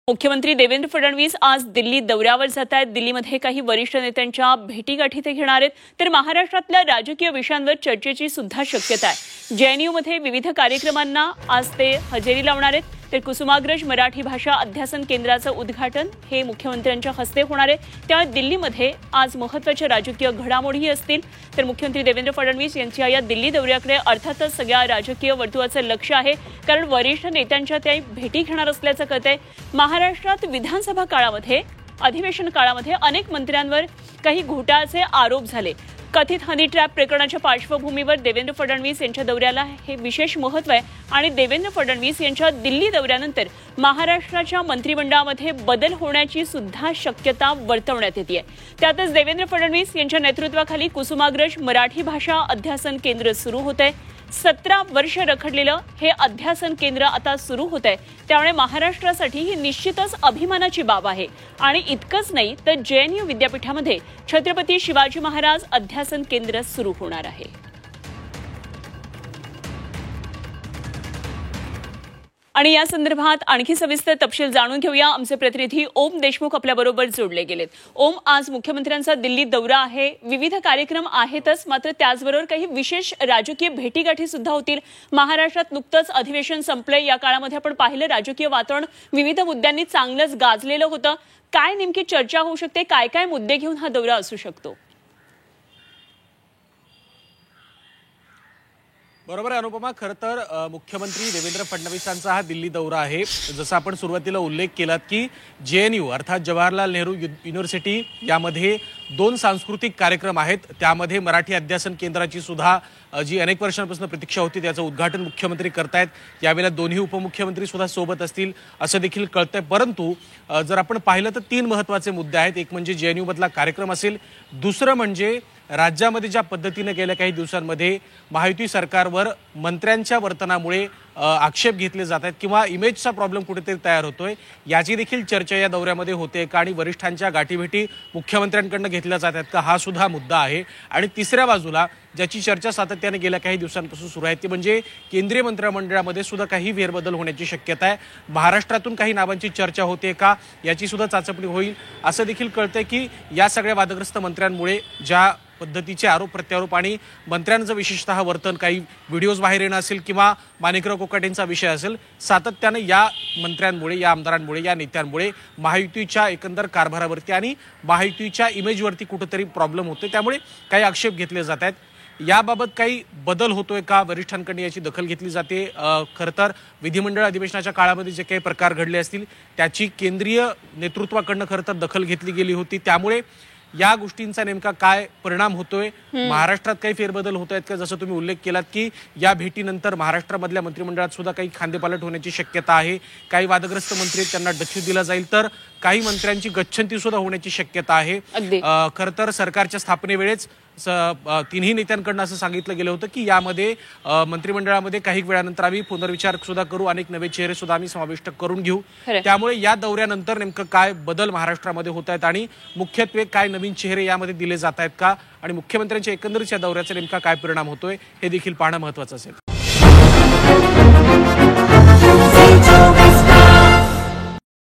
मुख्यमंत्री देवेंद्र फडणवीस आज दिल्ली दौऱ्यावर जात आहेत। दिल्लीमध्ये काही वरिष्ठ नेत्यांच्या भेटीगाठी ते घेणार आहेत, तर महाराष्ट्रातल्या राजकीय विषयांवर चर्चेची सुद्धा शक्यता आहे। जेएनयूमध्ये विविध कार्यक्रमांना आज ते हजेरी लावणार आहेत, तर कुसुमाग्रज मराठी भाषा अध्यासन केंद्राचं उद्घाटन हे मुख्यमंत्र्यांच्या हस्ते होणार आहे। त्यामुळे दिल्लीमध्ये आज महत्त्वाच्या राजकीय घडामोडीही असतील। तर मुख्यमंत्री देवेंद्र फडणवीस यांच्या या दिल्ली दौऱ्याकडे अर्थातच सगळ्या राजकीय वर्तुळाचं लक्ष आहे, कारण वरिष्ठ नेत्यांच्या त्या भेटी घेणार असल्याचं कळतंय। महाराष्ट्रात विधानसभा काळामध्ये अधिवेशन काळामध्ये अनेक मंत्र्यांवर काही घोटाळ्याचे आरोप झाले। कथित हनी ट्रॅप प्रकरणाच्या पार्श्वभूमीवर देवेंद्र फडणवीस यांच्या दौऱ्याला हे विशेष महत्त्व आहे आणि देवेंद्र फडणवीस यांच्या दिल्ली दौऱ्यानंतर महाराष्ट्राच्या मंत्रिमंडळामध्ये बदल होण्याची सुद्धा शक्यता वर्तवण्यात येते। त्यातच देवेंद्र फडणवीस यांच्या नेतृत्वाखाली कुसुमाग्रज मराठी भाषा अध्यासन केंद्र सुरू होतंय। 17 वर्ष रखडलेलं हे अध्यासन केंद्र आता सुरू होतंय, त्यामुळे महाराष्ट्रासाठी ही निश्चितच अभिमानाची बाब आहे। आणि इतकंच नाही तर जेएनयू विद्यापीठामध्ये छत्रपती शिवाजी महाराज अध्यासन केंद्र सुरू होणार आहे। आणि या संदर्भात आणखी सविस्तर तपशील जाणून घेऊया। आमचे प्रतिनिधी ओम देशमुख आपल्याबरोबर जोडले गेलेत। ओम, आज मुख्यमंत्र्यांचा दिल्ली दौरा आहे, विविध कार्यक्रम आहेतच, मात्र त्याचबरोबर काही विशेष राजकीय भेटीगाठी सुद्धा होतील। महाराष्ट्रात नुकतंच अधिवेशन संपले, या काळामध्ये आपण पाहिलं राजकीय वातावरण विविध मुद्द्यांनी चांगलंच गाजलेलं होतं। काय नेमकी चर्चा होऊ शकते, काय काय मुद्दे घेऊन हा दौरा असू शकतो? बरोबर आहे अनुपमा, खरं तर मुख्यमंत्री देवेंद्र फडणवीसांचा हा दिल्ली दौरा आहे। जसं आपण सुरुवातीला उल्लेख केलात की जेएनयू अर्थात जवाहरलाल नेहरू युनिव्हर्सिटी यामध्ये 2 सांस्कृतिक कार्यक्रम आहेत, त्यामध्ये मराठी अध्यासन केंद्राची सुद्धा जी अनेक वर्षांपासून प्रतीक्षा होती त्याचं उद्घाटन मुख्यमंत्री करतायत। यावेळेला दोन्ही उपमुख्यमंत्री सुद्धा सोबत असतील असं देखील कळतंय। परंतु जर आपण पाहिलं तर 3 महत्त्वाचे मुद्दे आहेत। एक म्हणजे जेएनयू मधला कार्यक्रम असेल, दुसरं म्हणजे राज्यामध्ये ज्या पद्धतीने गेल्या काही दिवसांमध्ये महायुती सरकारवर मंत्र्यांच्या वर्तनामुळे आक्षेप घेतले जात आहेत किंवा इमेजचा प्रॉब्लेम कुठेतरी तयार होतोय, याची देखील चर्चा या दौऱ्यामध्ये होते का आणि वरिष्ठांच्या गाठीभेटी मुख्यमंत्र्यांकडून घेतल्या जात आहेत का, हा सुद्धा मुद्दा आहे। आणि तिसऱ्या बाजूला ज्याची चर्चा सातत्याने गेल्या काही दिवसांपासून सुरू आहे ती म्हणजे केंद्रीय मंत्रिमंडळामध्ये सुद्धा काही फेरबदल होण्याची शक्यता आहे। महाराष्ट्रातून काही नावांची चर्चा होते का, याची सुद्धा चाचपणी होईल असं देखील कळतंय की या सगळ्या वादग्रस्त मंत्र्यांमुळे ज्या पद्धतीचे आरोप प्रत्यारोप आणि मंत्र्यांचं विशेषतः वर्तन, काही व्हिडिओज बाहेर येणं असेल किंवा माणिकराव कोकाटेंचा विषय असेल, सातत्याने या मंत्र्यांमुळे, या आमदारांमुळे, या नेत्यांमुळे महायुतीच्या एकंदर कारभारावरती आणि महायुतीच्या इमेजवरती कुठेतरी प्रॉब्लेम होतोय, त्यामुळे काही आक्षेप घेतले जात आहेत। याबाबत काही बदल होतोय का, वरिष्ठांकडून याची दखल घेतली जाते? खरं तर विधिमंडळ अधिवेशनाच्या काळामध्ये जे काही प्रकार घडले असतील त्याची केंद्रीय नेतृत्वाकडनं खरं तर दखल घेतली गेली होती, त्यामुळे या गोष्टींचा नेमका काय परिणाम होतोय, महाराष्ट्रात काही फेरबदल होत आहेत का? जसं तुम्ही उल्लेख केलात की या भेटीनंतर महाराष्ट्रामधल्या मंत्रिमंडळात सुद्धा काही खांदेपालट होण्याची शक्यता आहे। काही वादग्रस्त मंत्री त्यांना डच्चू दिला जाईल, तर काही मंत्र्यांची गच्छंती सुद्धा होण्याची शक्यता आहे। खरं तर सरकारच्या स्थापनेवेळेच तिन्ही नेत्यांकडून असं सांगितलं गेलं होतं की यामध्ये मंत्रिमंडळामध्ये काही वेळानंतर आम्ही पुनर्विचार सुद्धा करू, अनेक नवे चेहरे सुद्धा आम्ही समाविष्ट करून घेऊ। त्यामुळे या दौऱ्यानंतर नेमकं काय बदल महाराष्ट्रामध्ये होत आहेत आणि मुख्यत्वे काय नवीन चेहरे यामध्ये दिले जात आहेत का, आणि मुख्यमंत्र्यांच्या एकंदरीत या दौऱ्याचा नेमका काय परिणाम होतोय हे देखील पाहणं महत्त्वाचं असेल।